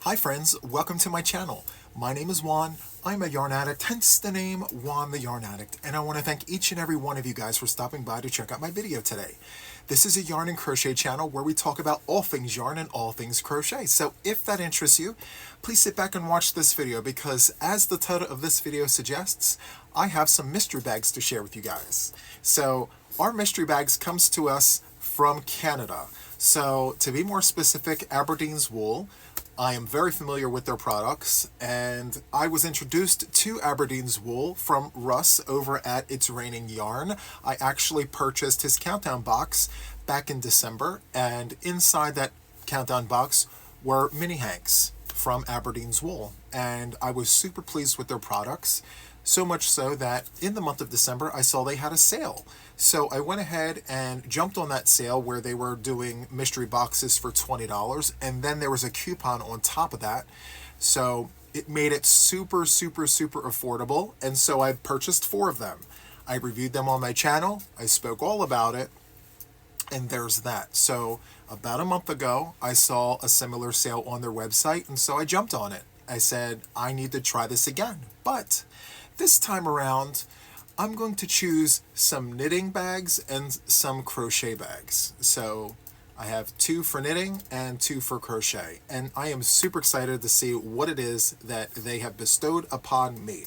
Hi friends, welcome to my channel. My name is Juan. I'm a yarn addict, hence the name Juan the Yarn Addict, and I want to thank each and every one of you guys for stopping by to check out my video today. This is a yarn and crochet channel where we talk about all things yarn and all things crochet. So if that interests you, please sit back and watch this video because as the title of this video suggests, I have some mystery bags to share with you guys. So our mystery bags comes to us from Canada. So to be more specific, Aberdeens Wool. I am very familiar with their products, and I was introduced to Aberdeens Wool from Russ over at It's Raining Yarn. I actually purchased his countdown box back in December, and inside that countdown box were mini hanks from Aberdeens Wool, and I was super pleased with their products. So much so that in the month of December, I saw they had a sale. So I went ahead and jumped on that sale where they were doing mystery boxes for $20. And then there was a coupon on top of that. So it made it super, super, super affordable. And so I purchased 4 of them. I reviewed them on my channel. I spoke all about it. And there's that. So about a month ago, I saw a similar sale on their website. And so I jumped on it. I said, I need to try this again. But this time around, I'm going to choose some knitting bags and some crochet bags. So I have 2 for knitting and 2 for crochet. And I am super excited to see what it is that they have bestowed upon me.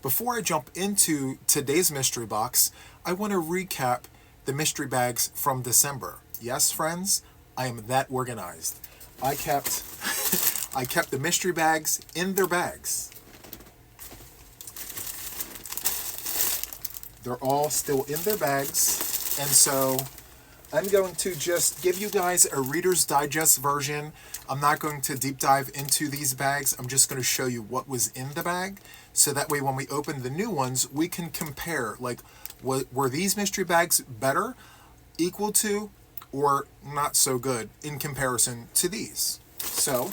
Before I jump into today's mystery box, I want to recap the mystery bags from December. Yes, friends, I am that organized. I kept the mystery bags in their bags. They're all still in their bags, and so I'm going to just give you guys a Reader's Digest version. I'm not going to deep dive into these bags. I'm just going to show you what was in the bag, so that way when we open the new ones, we can compare, like, were these mystery bags better, equal to, or not so good in comparison to these. So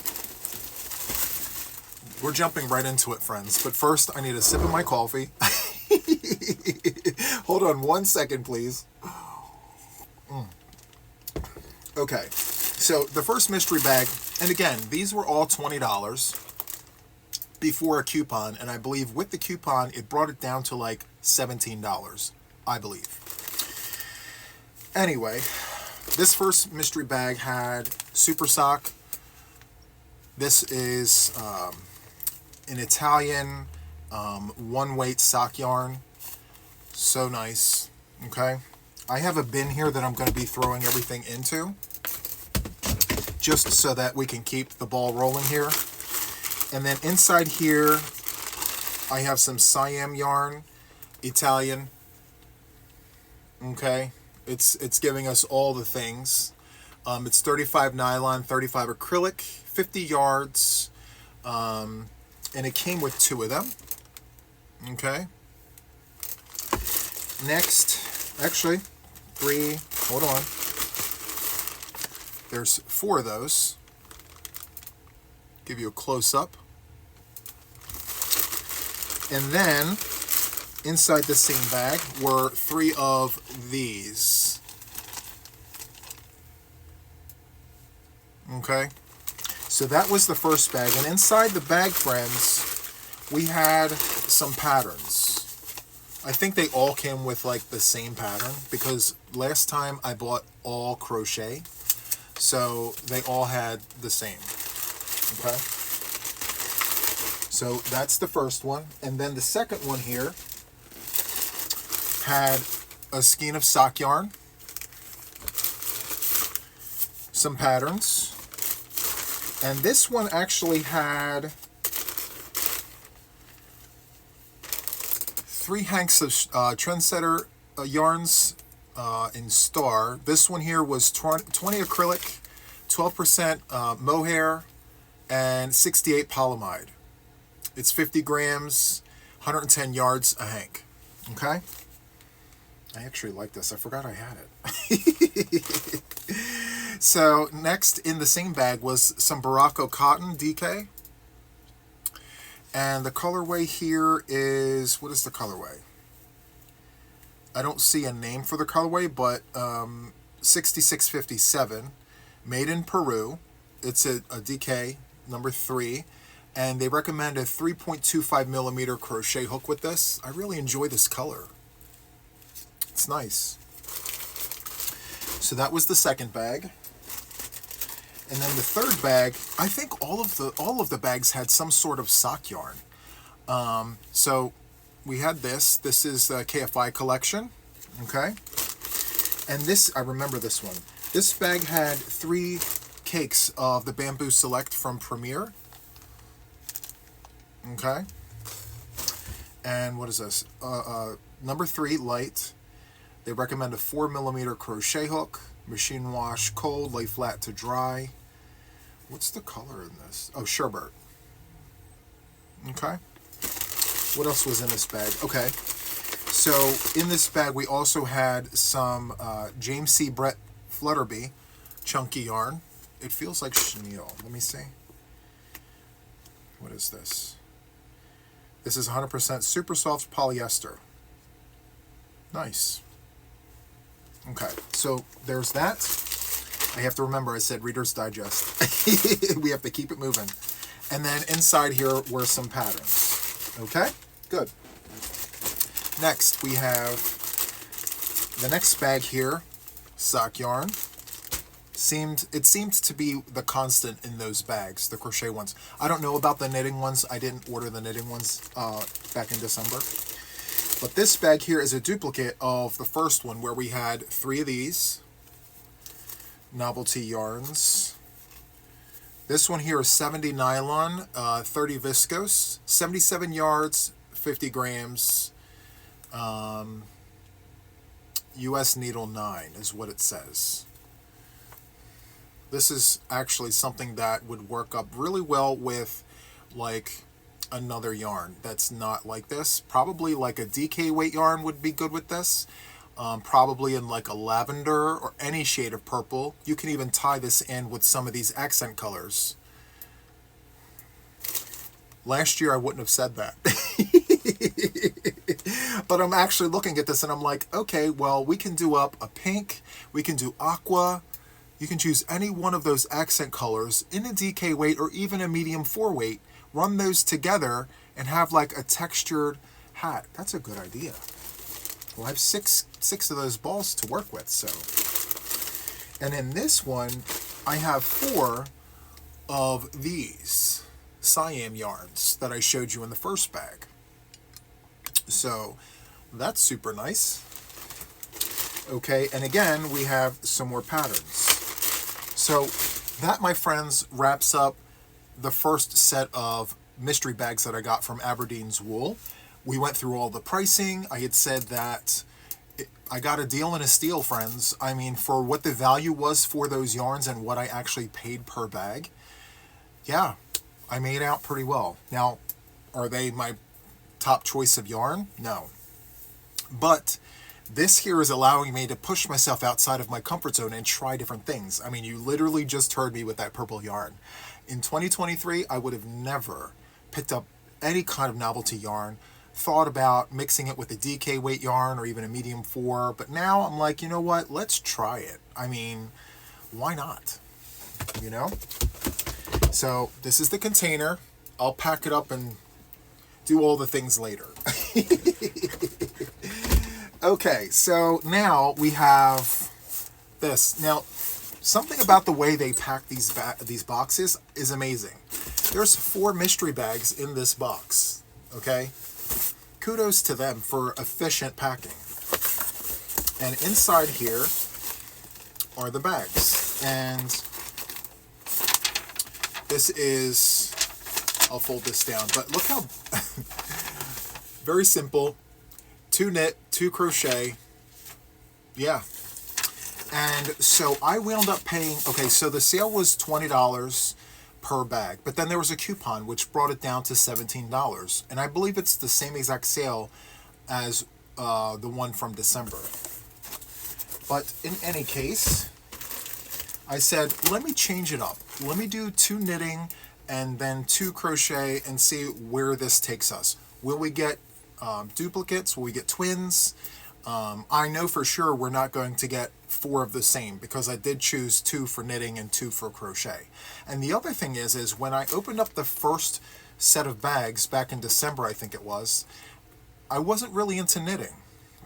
we're jumping right into it, friends, but first I need a sip of my coffee. Hold on 1 second, please. Okay, so the first mystery bag, and again, these were all $20 before a coupon, and I believe with the coupon, it brought it down to like $17, I believe. Anyway, this first mystery bag had super sock. This is an Italian one-weight sock yarn. So nice. Okay, I have a bin here that I'm going to be throwing everything into, just so that we can keep the ball rolling here. And then inside here, I have some Siam yarn, Italian. Okay, it's giving us all the things. It's 35 nylon, 35 acrylic, 50 yards, and it came with 2 of them. Okay. Next, actually, 3, hold on. There's 4 of those. Give you a close-up. And then, inside the same bag were 3 of these. Okay. So that was the first bag. And inside the bag, friends, we had some patterns. I think they all came with like the same pattern because last time I bought all crochet, so they all had the same. Okay, so that's the first one, and then the second one here had a skein of sock yarn, some patterns, and this one actually had 3 hanks of Trendsetter yarns in Star. This one here was 20 acrylic, 12% mohair, and 68 polyamide. It's 50 grams, 110 yards a hank. Okay? I actually like this. I forgot I had it. So next in the same bag was some Baracco cotton DK. And the colorway here is, what is the colorway? I don't see a name for the colorway, but 6657, made in Peru. It's a DK number 3. And they recommend a 3.25 millimeter crochet hook with this. I really enjoy this color. It's nice. So that was the second bag. And then the third bag, I think all of the bags had some sort of sock yarn. So we had this. This is the KFI collection. Okay. And this, I remember this one. This bag had 3 cakes of the Bamboo Select from Premier. Okay. And what is this? Number 3, light. They recommend a 4 millimeter crochet hook, machine wash, cold, lay flat to dry. What's the color in this? Oh, sherbet. Okay. What else was in this bag? Okay. So in this bag, we also had some James C. Brett Flutterby chunky yarn. It feels like chenille. Let me see. What is this? This is 100% super soft polyester. Nice. Okay, so there's that. I have to remember I said Reader's Digest. We have to keep it moving. And then inside here were some patterns. Okay, good. Next we have the next bag here, sock yarn. It seemed to be the constant in those bags, the crochet ones. I don't know about the knitting ones. I didn't order the knitting ones back in December. But this bag here is a duplicate of the first one where we had 3 of these novelty yarns. This one here is 70 nylon, 30 viscose, 77 yards, 50 grams, US needle 9 is what it says. This is actually something that would work up really well with like another yarn that's not like this. Probably like a DK weight yarn would be good with this. Probably in like a lavender or any shade of purple. You can even tie this in with some of these accent colors. Last year I wouldn't have said that. But I'm actually looking at this and I'm like, okay, well, we can do up a pink, we can do aqua. You can choose any one of those accent colors in a DK weight or even a medium 4 weight. Run those together and have like a textured hat. That's a good idea. Well, I have six of those balls to work with. So, and in this one, I have 4 of these Siam yarns that I showed you in the first bag. So that's super nice. Okay, and again, we have some more patterns. So that, my friends, wraps up the first set of mystery bags that I got from Aberdeens Wool. We went through all the pricing. I had said that I got a deal and a steal, friends. I mean, for what the value was for those yarns and what I actually paid per bag, yeah, I made out pretty well. Now, are they my top choice of yarn? No. But this here is allowing me to push myself outside of my comfort zone and try different things. I mean, you literally just heard me with that purple yarn. In 2023, I would have never picked up any kind of novelty yarn, thought about mixing it with a DK weight yarn or even a medium 4, but now I'm like, you know what, let's try it. I mean, why not? You know? So this is the container. I'll pack it up and do all the things later. Okay, so now we have this. Now, something about the way they pack these boxes is amazing. There's 4 mystery bags in this box, okay? Kudos to them for efficient packing. And inside here are the bags. And this is, I'll fold this down, but look how, very simple. 2 knit, 2 crochet. Yeah. And so I wound up paying, okay, so the sale was $20 per bag, but then there was a coupon which brought it down to $17. And I believe it's the same exact sale as the one from December. But in any case, I said, let me change it up. Let me do 2 knitting and then 2 crochet and see where this takes us. Will we get duplicates? Will we get twins? I know for sure we're not going to get 4 of the same because I did choose 2 for knitting and 2 for crochet. And the other thing is when I opened up the first set of bags back in December, I think it was, I wasn't really into knitting.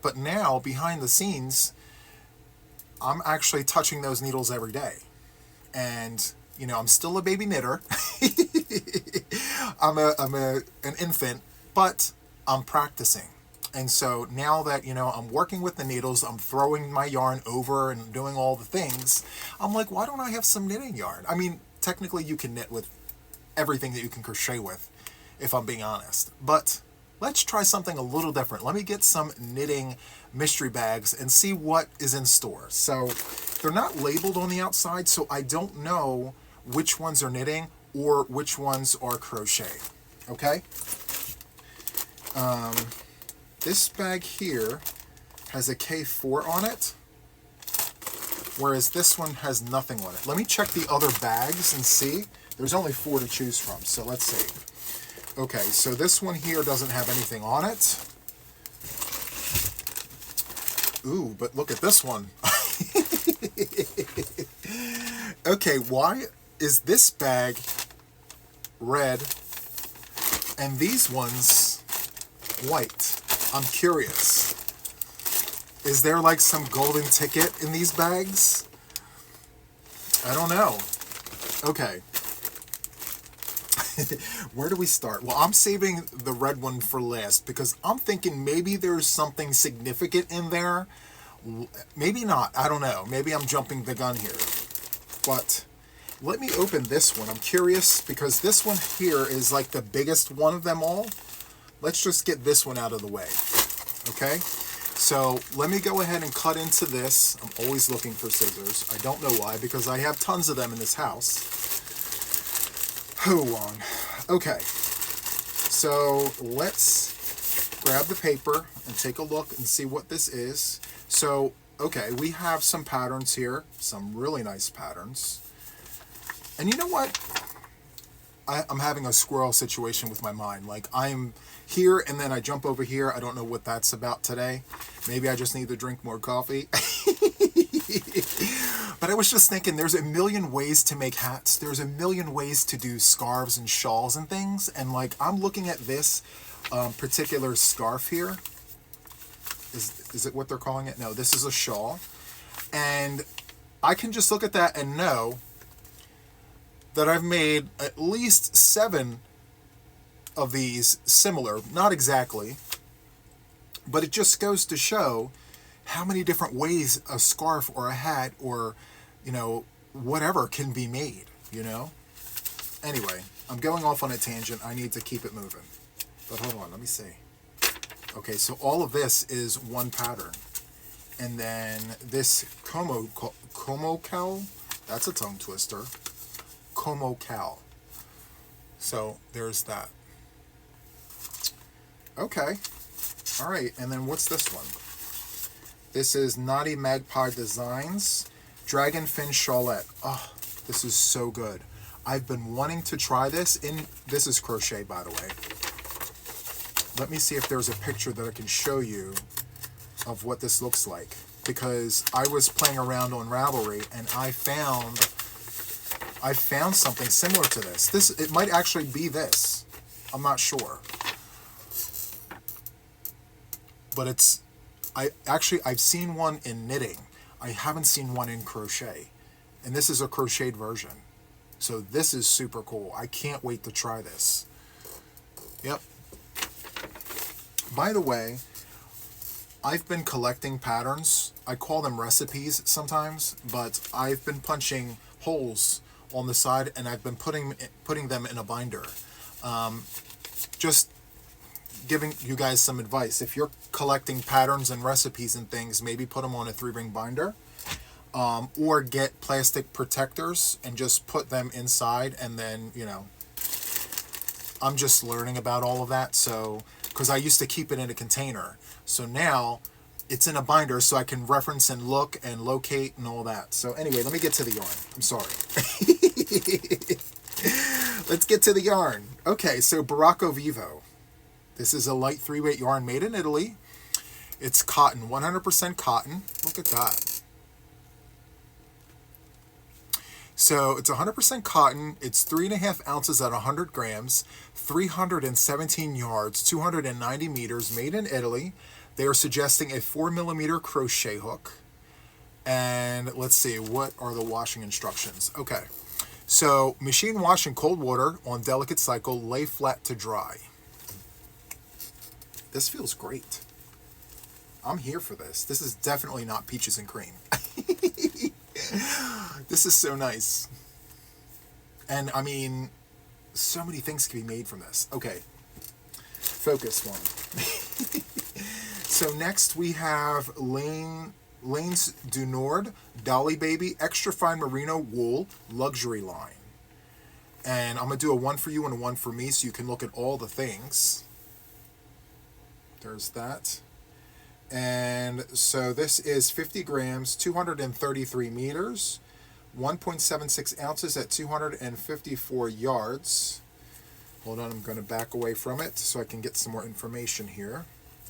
But now, behind the scenes, I'm actually touching those needles every day. And, you know, I'm still a baby knitter. I'm an infant, but I'm practicing. And so now that, you know, I'm working with the needles, I'm throwing my yarn over and doing all the things, I'm like, why don't I have some knitting yarn? I mean, technically you can knit with everything that you can crochet with, if I'm being honest. But let's try something a little different. Let me get some knitting mystery bags and see what is in store. So they're not labeled on the outside, so I don't know which ones are knitting or which ones are crochet. Okay? This bag here has a K4 on it, whereas this one has nothing on it. Let me check the other bags and see. There's only 4 to choose from, so let's see. Okay, so this one here doesn't have anything on it. Ooh, but look at this one. Okay, why is this bag red and these ones white? I'm curious. Is there like some golden ticket in these bags? I don't know. Okay. Where do we start? Well, I'm saving the red one for last because I'm thinking maybe there's something significant in there. Maybe not. I don't know. Maybe I'm jumping the gun here. But let me open this one. I'm curious because this one here is like the biggest one of them all. Let's just get this one out of the way. Okay? So let me go ahead and cut into this. I'm always looking for scissors. I don't know why, because I have tons of them in this house. Hold on. Okay. So let's grab the paper and take a look and see what this is. So, okay, we have some patterns here. Some really nice patterns. And you know what? I'm having a squirrel situation with my mind. Like, I'm here and then I jump over here. I don't know what that's about today. Maybe I just need to drink more coffee. But I was just thinking, there's a million ways to make hats. There's a million ways to do scarves and shawls and things. And like, I'm looking at this particular scarf here. Is it what they're calling it? No, this is a shawl. And I can just look at that and know that I've made at least 7 of these similar, not exactly, but it just goes to show how many different ways a scarf or a hat or, you know, whatever can be made, you know? Anyway, I'm going off on a tangent. I need to keep it moving. But hold on, let me see. Okay, so all of this is one pattern. And then this Como cowl, that's a tongue twister. Como cowl. So there's that. Okay. All right, and then what's this one? This is Naughty Magpie Designs Dragonfin Shawlette. Oh, this is so good. I've been wanting to try this. This is crochet, by the way. Let me see if there's a picture that I can show you of what this looks like. Because I was playing around on Ravelry and I found something similar to this. It might actually be this. I'm not sure. But I've seen one in knitting. I haven't seen one in crochet. And this is a crocheted version. So this is super cool. I can't wait to try this. Yep. By the way, I've been collecting patterns. I call them recipes sometimes, but I've been punching holes on the side and I've been putting them in a binder. Just giving you guys some advice. If you're collecting patterns and recipes and things, maybe put them on a 3-ring binder, or get plastic protectors and just put them inside. And then, you know, I'm just learning about all of that. So, because I used to keep it in a container, so now it's in a binder so I can reference and look and locate and all that. So anyway, let me get to the yarn. I'm sorry. Let's get to the yarn. Okay, so Baracco Vivo. This is a light 3-weight yarn made in Italy. It's cotton, 100% cotton. Look at that. So it's 100% cotton. It's 3.5 ounces at 100 grams, 317 yards, 290 meters, made in Italy. They are suggesting a 4mm crochet hook. And let's see, what are the washing instructions? Okay, so machine wash in cold water on delicate cycle, lay flat to dry. This feels great. I'm here for this. This is definitely not peaches and cream. This is so nice. And I mean, so many things can be made from this. Okay, focus one. So next we have Lane's du Nord Dolly Baby Extra Fine Merino Wool Luxury Line. And I'm going to do a one for you and a one for me so you can look at all the things. There's that. And so this is 50 grams, 233 meters, 1.76 ounces at 254 yards. Hold on, I'm going to back away from it so I can get some more information here.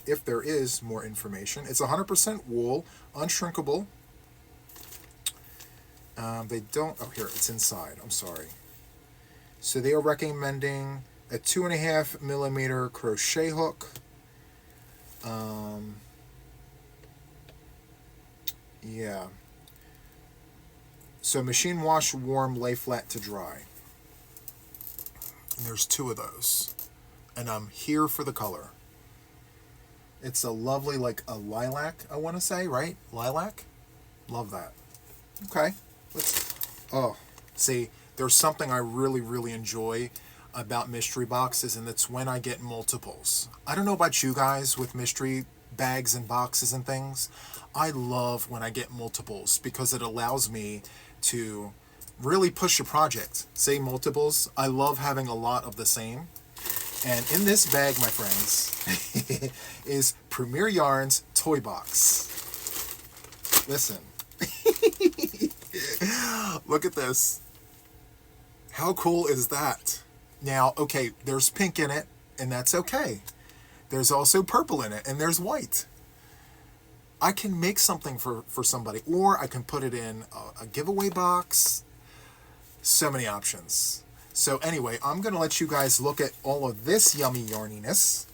If there is more information. It's 100% wool, unshrinkable. They don't, oh here, it's inside, I'm sorry. So they are recommending a 2.5mm crochet hook. Yeah. So machine wash, warm, lay flat to dry. And there's 2 of those. And I'm here for the color. It's a lovely, like a lilac, I want to say, right? Lilac? Love that. Okay. Oh, see, there's something I really, really enjoy about mystery boxes, and it's when I get multiples. I don't know about you guys with mystery bags and boxes and things. I love when I get multiples because it allows me to really push a project. Say multiples. I love having a lot of the same. And in this bag, my friends, is Premier Yarns Toy Box. Listen. Look at this. How cool is that? Now, okay, there's pink in it, and that's okay. There's also purple in it, and there's white. I can make something for somebody, or I can put it in a giveaway box. So many options. So anyway, I'm going to let you guys look at all of this yummy yarniness,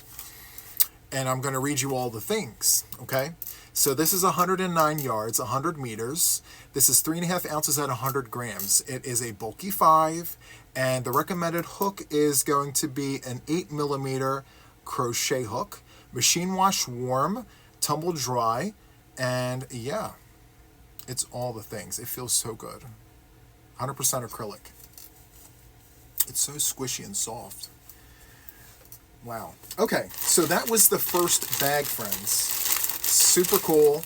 and I'm going to read you all the things, okay? So this is 109 yards, 100 meters. This is 3.5 ounces at 100 grams. It is a bulky 5, and the recommended hook is going to be an 8mm crochet hook, machine wash warm, tumble dry, and yeah, it's all the things. It feels so good. 100% acrylic. It's so squishy and soft. Wow. Okay, so that was the first bag, friends. Super cool.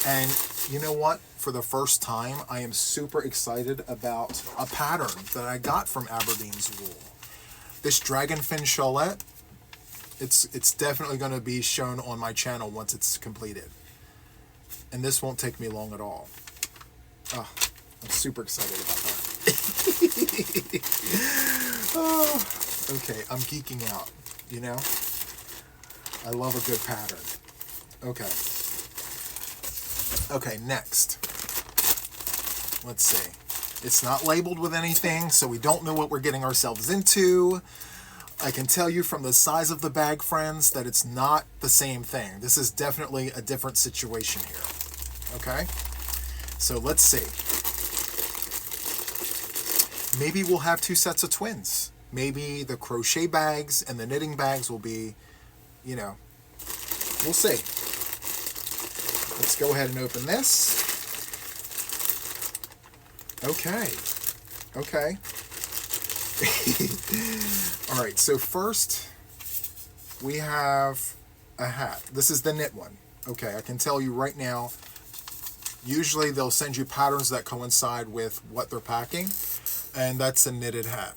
And you know what? For the first time, I am super excited about a pattern that I got from Aberdeens Wool. This dragonfin shawlette, it's definitely going to be shown on my channel once it's completed. And this won't take me long at all. Oh, I'm super excited about that. Oh, okay, I'm geeking out, you know? I love a good pattern. Okay. Okay, next. Let's see. It's not labeled with anything, so we don't know what we're getting ourselves into. I can tell you from the size of the bag, friends, that it's not the same thing. This is definitely a different situation here. Okay? So let's see. Maybe we'll have 2 sets of twins. Maybe the crochet bags and the knitting bags will be, you know, we'll see. Let's go ahead and open this. Okay. Okay. All right, so first we have a hat. This is the knit one. Okay, I can tell you right now, usually they'll send you patterns that coincide with what they're packing, and that's a knitted hat.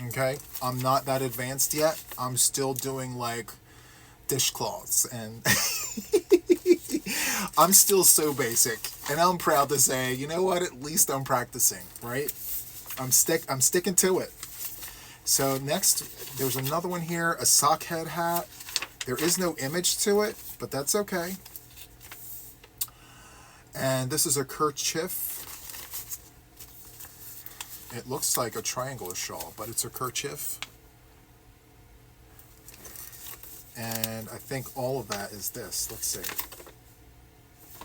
Okay, I'm not that advanced yet. I'm still doing like dishcloths, and I'm still so basic, and I'm proud to say, you know what, at least I'm practicing, right? I'm sticking to it. So next, there's another one here, a sock head hat. There is no image to it, but that's okay. And this is a kerchief. It looks like a triangular shawl, but it's a kerchief. And I think all of that is this. Let's see.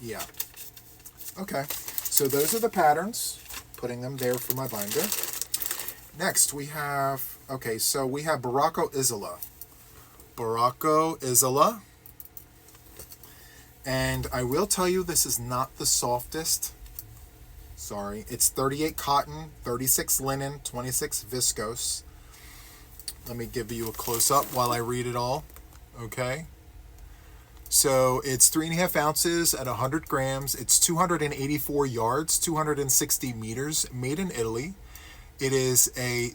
Yeah. Okay. So those are the patterns. Putting them there for my binder. Next we have, okay, so we have Barocco Isola. Barocco Isola. And I will tell you, this is not the softest. Sorry. It's 38 cotton, 36 linen, 26 viscose. Let me give you a close-up while I read it all. Okay. So it's 3.5 ounces at 100 grams. It's 284 yards, 260 meters, made in Italy. It is a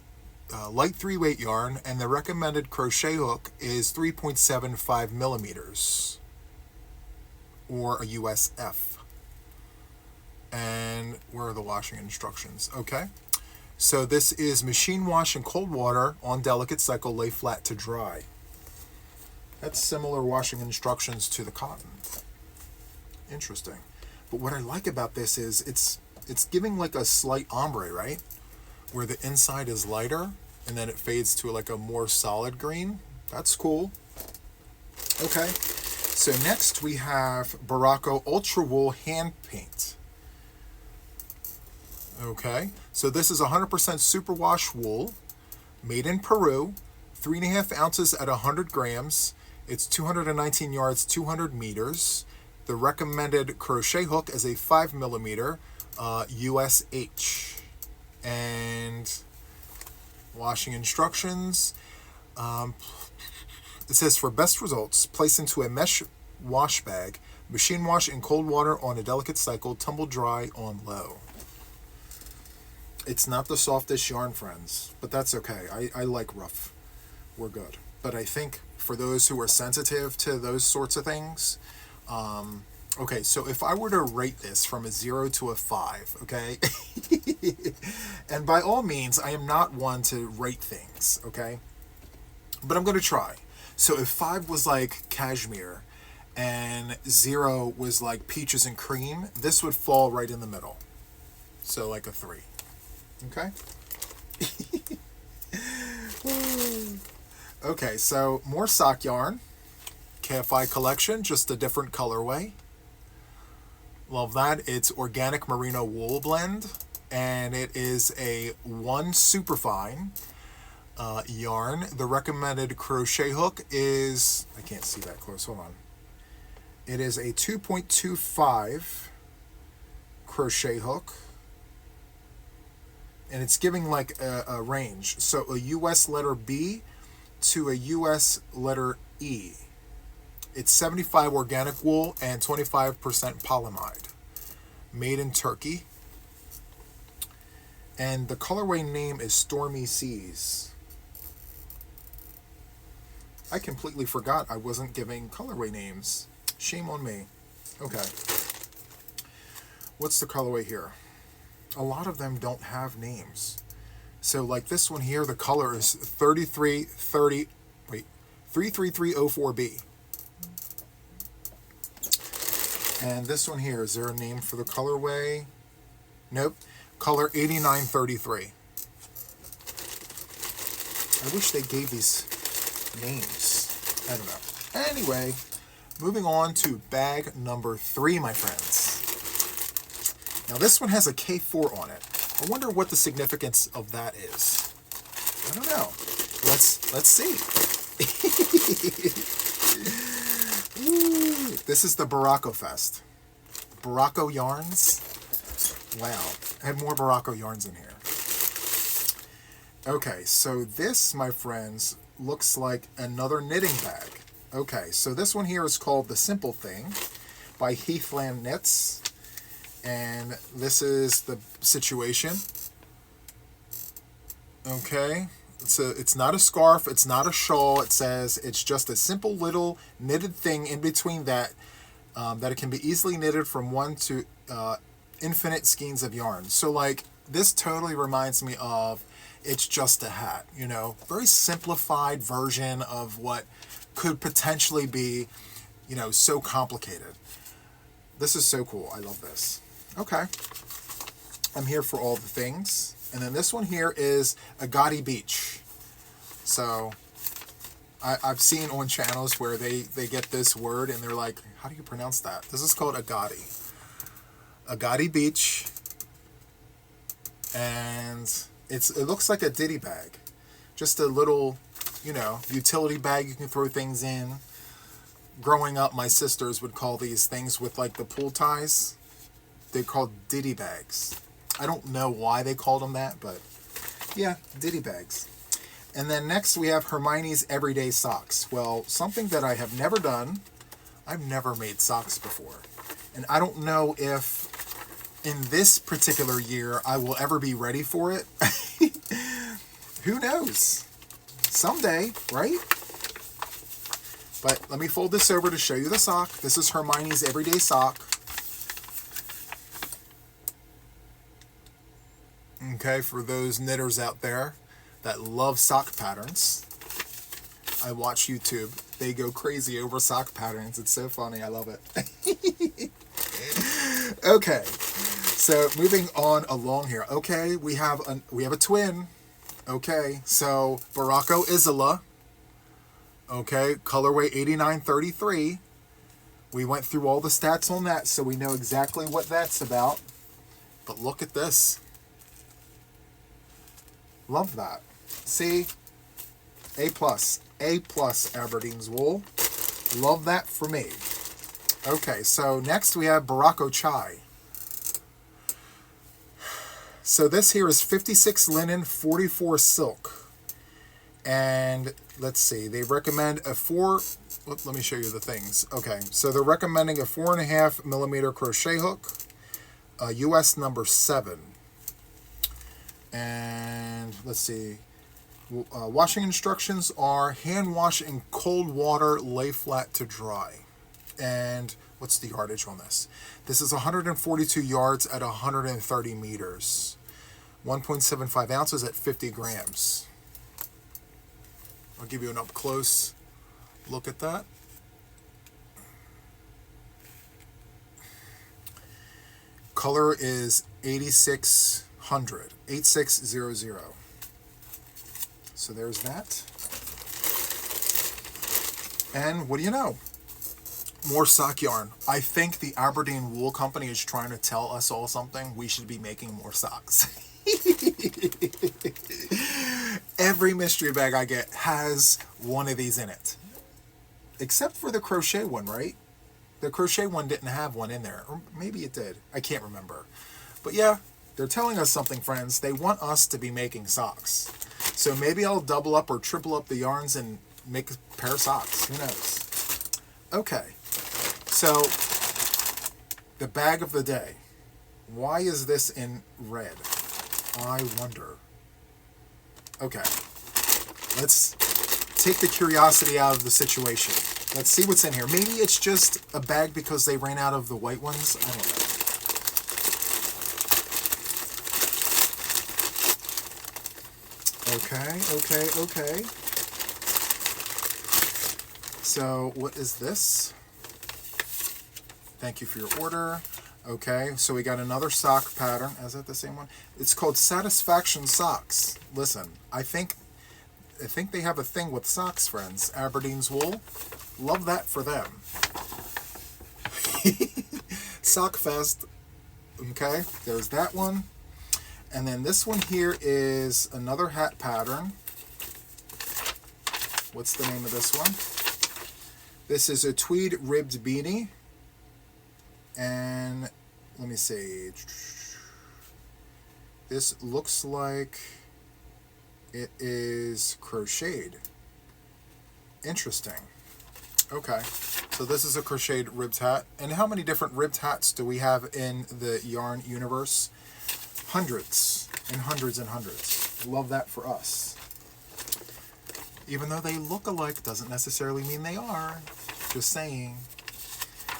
light 3-weight yarn, and the recommended crochet hook is 3.75 millimeters, or a USF. And where are the washing instructions? Okay. So this is machine wash in cold water on delicate cycle, lay flat to dry. That's similar washing instructions to the cotton. Interesting. But what I like about this is it's giving like a slight ombre, right? Where the inside is lighter and then it fades to like a more solid green. That's cool. Okay. So next we have Barocco Ultra Wool Hand Paint. Okay. So this is 100% superwash wool, made in Peru, 3.5 ounces at 100 grams. It's 219 yards, 200 meters. The recommended crochet hook is a 5 millimeter USH. And washing instructions. It says, for best results, place into a mesh wash bag, machine wash in cold water on a delicate cycle, tumble dry on low. It's not the softest yarn, friends, but that's okay. I like rough. We're good. But I think for those who are sensitive to those sorts of things, okay, so if I were to rate this from a 0 to a 5, okay, and by all means, I am not one to rate things, okay, but I'm going to try. So if 5 was like cashmere and 0 was like peaches and cream, this would fall right in the middle. So like a 3, okay? Okay, so more sock yarn. KFI collection, just a different colorway. Love that. It's organic merino wool blend, and it is a 1 superfine yarn. The recommended crochet hook is, I can't see that close, hold on. It is a 2.25 crochet hook, and it's giving like a range. So a US letter B to a US letter E. It's 75 organic wool and 25% polyamide. Made in Turkey. And the colorway name is Stormy Seas. I completely forgot I wasn't giving colorway names. Shame on me. Okay. What's the colorway here? A lot of them don't have names. So like this one here, the color is 33304B. And this one here, is there a name for the colorway? Nope. Color 8933. I wish they gave these names. I don't know. Anyway, moving on to bag number 3, my friends. Now this one has a K4 on it. I wonder what the significance of that is. I don't know. Let's see. Ooh, this is the Barocco Fest. Barocco yarns. Wow. I have more Barocco yarns in here. Okay, so this, my friends, looks like another knitting bag. Okay, so this one here is called The Simple Thing by Heathland Knits. And this is the situation. Okay. It's not a scarf. It's not a shawl. It says it's just a simple little knitted thing in between that it can be easily knitted from 1 to infinite skeins of yarn. So like this totally reminds me of It's Just a Hat. You know, very simplified version of what could potentially be, you know, so complicated. This is so cool. I love this. Okay. I'm here for all the things. And then this one here is Agadi Beach. So I've seen on channels where they get this word and they're like, how do you pronounce that? This is called Agadi. Agadi Beach. And it looks like a ditty bag. Just a little, you know, utility bag you can throw things in. Growing up, my sisters would call these things with like the pull ties. They're called ditty bags. I don't know why they called them that, but yeah, ditty bags. And then next we have Hermione's Everyday Socks. Well, something that I have never done. I've never made socks before. And I don't know if in this particular year I will ever be ready for it. Who knows? Someday, right? But let me fold this over to show you the sock. This is Hermione's Everyday Sock. Okay, for those knitters out there that love sock patterns. I watch YouTube. They go crazy over sock patterns. It's so funny. I love it. Okay, so moving on along here. Okay, we have a twin. Okay, so Baracco Isola. Okay, colorway 8933. We went through all the stats on that, so we know exactly what that's about. But look at this. Love that. See? A+. A+ Aberdeens Wool. Love that for me. Okay, so next we have Baracco Chai. So this here is 56 linen, 44 silk. And let's see, they recommend a let me show you the things. Okay, so they're recommending a 4.5 millimeter crochet hook, US number 7. And let's see, washing instructions are hand wash in cold water, lay flat to dry. And what's the yardage on this? This is 142 yards at 130 meters. 1.75 ounces at 50 grams. I'll give you an up close look at that. Color is 8600, 8600. So there's that. And what do you know? More sock yarn. I think the Aberdeen Wool Company is trying to tell us all something. We should be making more socks. Every mystery bag I get has one of these in it. Except for the crochet one, right? The crochet one didn't have one in there. Or maybe it did. I can't remember. But yeah, they're telling us something, friends. They want us to be making socks. So maybe I'll double up or triple up the yarns and make a pair of socks. Who knows? Okay. So, the bag of the day. Why is this in red? I wonder. Okay. Let's take the curiosity out of the situation. Let's see what's in here. Maybe it's just a bag because they ran out of the white ones. I don't know. Okay. So, what is this? Thank you for your order. Okay, so we got another sock pattern. Is that the same one? It's called Satisfaction Socks. Listen, I think they have a thing with socks, friends. Aberdeens Wool. Love that for them. Sock Fest. Okay, there's that one. And then this one here is another hat pattern. What's the name of this one? This is a tweed ribbed beanie. And let me see. This looks like it is crocheted. Interesting. Okay. So this is a crocheted ribbed hat. And how many different ribbed hats do we have in the yarn universe? Hundreds and hundreds and hundreds. Love that for us. Even though they look alike doesn't necessarily mean they are. Just saying.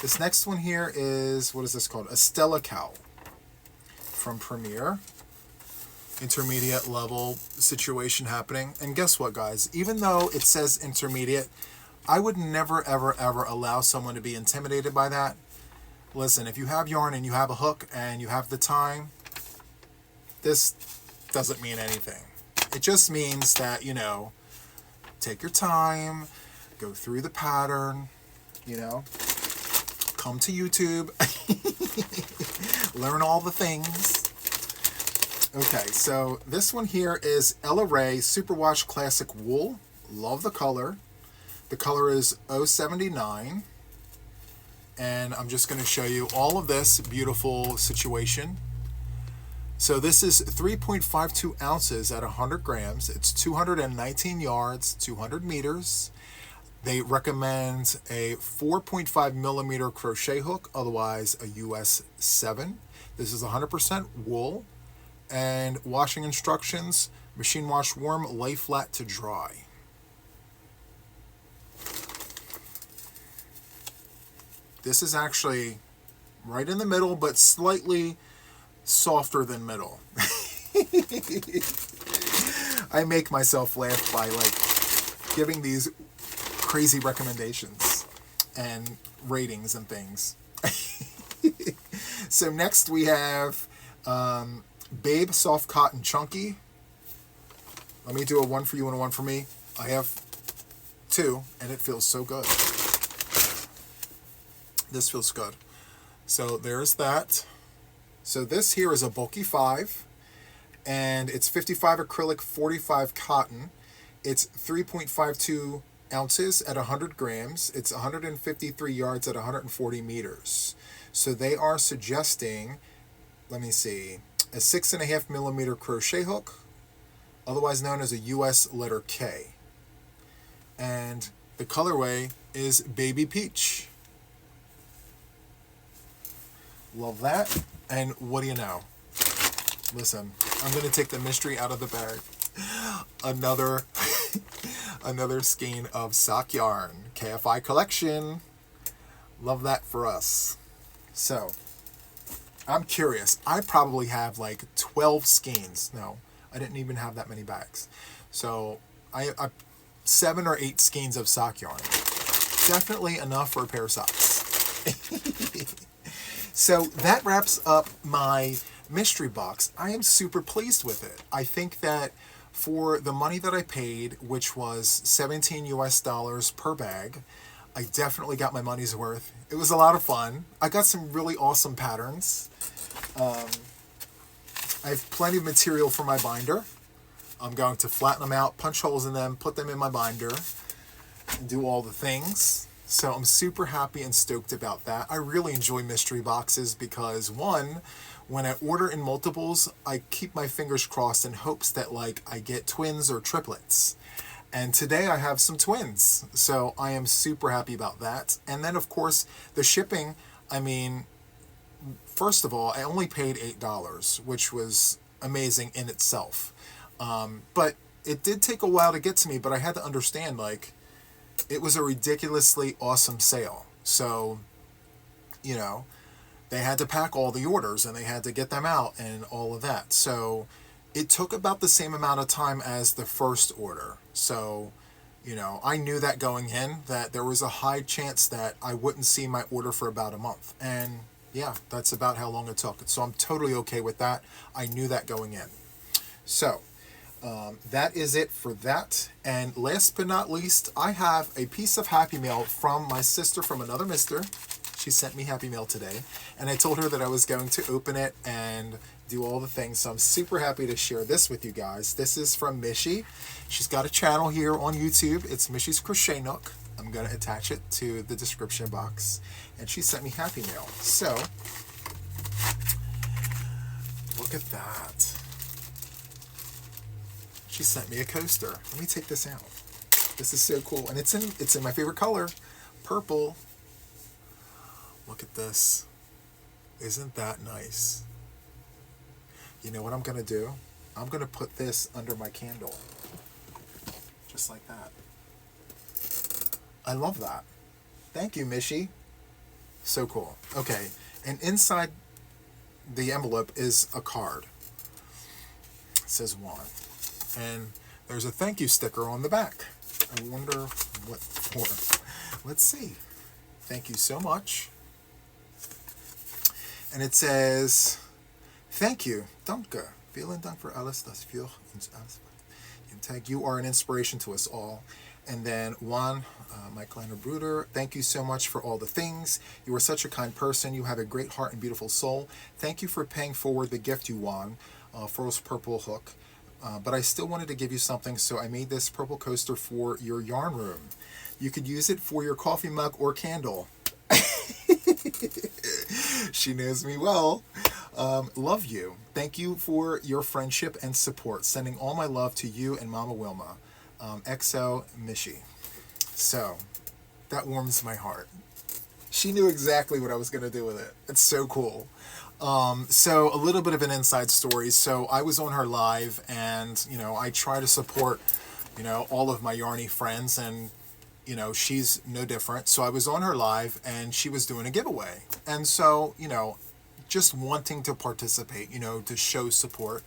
This next one here is, what is this called? A Stella Cow from Premier. Intermediate level situation happening. And guess what, guys? Even though it says intermediate, I would never, ever, ever allow someone to be intimidated by that. Listen, if you have yarn and you have a hook and you have the time, this doesn't mean anything. It just means that, you know, take your time, go through the pattern, you know, come to YouTube, learn all the things. Okay, so this one here is Ella Ray Superwash Classic Wool. Love the color. The color is 079. And I'm just going to show you all of this beautiful situation. So this is 3.52 ounces at 100 grams. It's 219 yards, 200 meters. They recommend a 4.5 millimeter crochet hook, otherwise a US 7. This is 100% wool. And washing instructions, machine wash warm, lay flat to dry. This is actually right in the middle, but slightly softer than middle. I make myself laugh by like giving these crazy recommendations and ratings and things. So next we have Babe Soft Cotton Chunky. Let me do a one for you and a one for me. I have two, and it feels so good. This feels good. So there's that. So this here is a bulky 5, and it's 55 acrylic, 45 cotton. It's 3.52 ounces at 100 grams. It's 153 yards at 140 meters. So they are suggesting, let me see, a 6.5 millimeter crochet hook, otherwise known as a US letter K. And the colorway is Baby Peach. Love that. And what do you know? Listen, I'm going to take the mystery out of the bag. Another skein of sock yarn. KFI collection. Love that for us. So, I'm curious. I probably have like 12 skeins. No, I didn't even have that many bags. So, I 7 or 8 skeins of sock yarn. Definitely enough for a pair of socks. So that wraps up my mystery box. I am super pleased with it. I think that for the money that I paid, which was 17 US dollars per bag, I definitely got my money's worth. It was a lot of fun. I got some really awesome patterns. I have plenty of material for my binder. I'm going to flatten them out, punch holes in them, put them in my binder, and do all the things. So I'm super happy and stoked about that. I really enjoy mystery boxes because, one, when I order in multiples, I keep my fingers crossed in hopes that like I get twins or triplets. And today I have some twins. So I am super happy about that. And then of course the shipping, I mean, first of all, I only paid $8, which was amazing in itself. But it did take a while to get to me, but I had to understand like, it was a ridiculously awesome sale. So, you know, they had to pack all the orders and they had to get them out and all of that. So it took about the same amount of time as the first order. So, you know, I knew that going in, that there was a high chance that I wouldn't see my order for about a month. And yeah, that's about how long it took. So I'm totally okay with that. I knew that going in. So that is it for that. And last but not least, I have a piece of Happy Mail from my sister from another mister. She sent me Happy Mail today, and I told her that I was going to open it and do all the things. So I'm super happy to share this with you guys. This is from Mishy. She's got a channel here on YouTube. It's Mishy's Crochet Nook. I'm going to attach it to the description box. And she sent me Happy Mail. So, look at that. She sent me a coaster. Let me take this out. This is so cool. And it's in my favorite color, purple. Look at this. Isn't that nice? You know what I'm going to do? I'm going to put this under my candle. Just like that. I love that. Thank you, Mishy. So cool. Okay. And inside the envelope is a card. It says Juan. And there's a thank you sticker on the back. I wonder what for. Let's see. Thank you so much. And it says, thank you, danke. Vielen Dank für alles, das für uns alles. You are an inspiration to us all. And then Juan, my kleiner Bruder, thank you so much for all the things. You are such a kind person. You have a great heart and beautiful soul. Thank you for paying forward the gift you won, Furl's purple hook. But I still wanted to give you something, so I made this purple coaster for your yarn room. You could use it for your coffee mug or candle. She knows me well. Love you. Thank you for your friendship and support. Sending all my love to you and Mama Wilma. XO Mishi. So, that warms my heart. She knew exactly what I was going to do with it. It's so cool. So, a little bit of an inside story. So, I was on her live, and, I try to support, all of my Yarny friends, and, she's no different. So, I was on her live, and she was doing a giveaway. And so, just wanting to participate, to show support,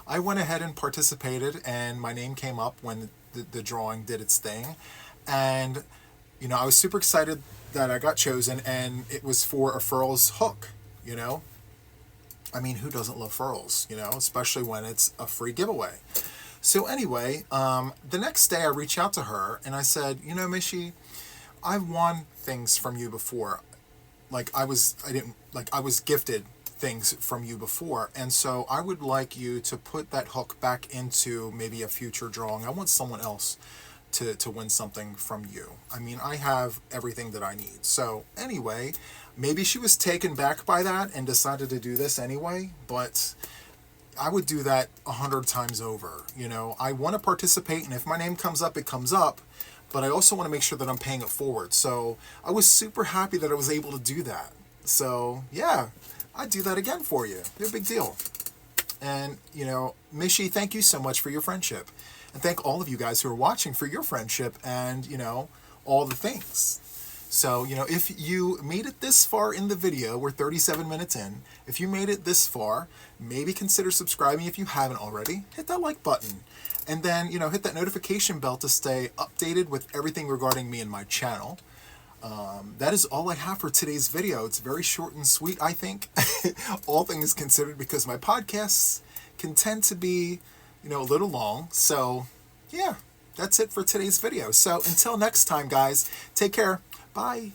I went ahead and participated, and my name came up when the drawing did its thing. And, I was super excited that I got chosen, and it was for a Furl's hook, I mean, who doesn't love Furls, especially when it's a free giveaway. So anyway, the next day I reached out to her, and I said, Mishi, I've won things from you before. I was gifted things from you before, and so I would like you to put that hook back into maybe a future drawing. I want someone else to win something from you. I mean, I have everything that I need. So anyway, maybe she was taken back by that and decided to do this anyway, but I would do that 100 times over. I want to participate, and if my name comes up, it comes up, but I also want to make sure that I'm paying it forward. So I was super happy that I was able to do that. So yeah, I'd do that again for you. No big deal. And, Mishi, thank you so much for your friendship. And thank all of you guys who are watching for your friendship and, all the things. So, if you made it this far in the video, we're 37 minutes in. If you made it this far, maybe consider subscribing if you haven't already. Hit that like button. And then, hit that notification bell to stay updated with everything regarding me and my channel. That is all I have for today's video. It's very short and sweet, I think, all things considered, because my podcasts can tend to be, a little long. So, yeah, that's it for today's video. So, until next time, guys, take care. Bye.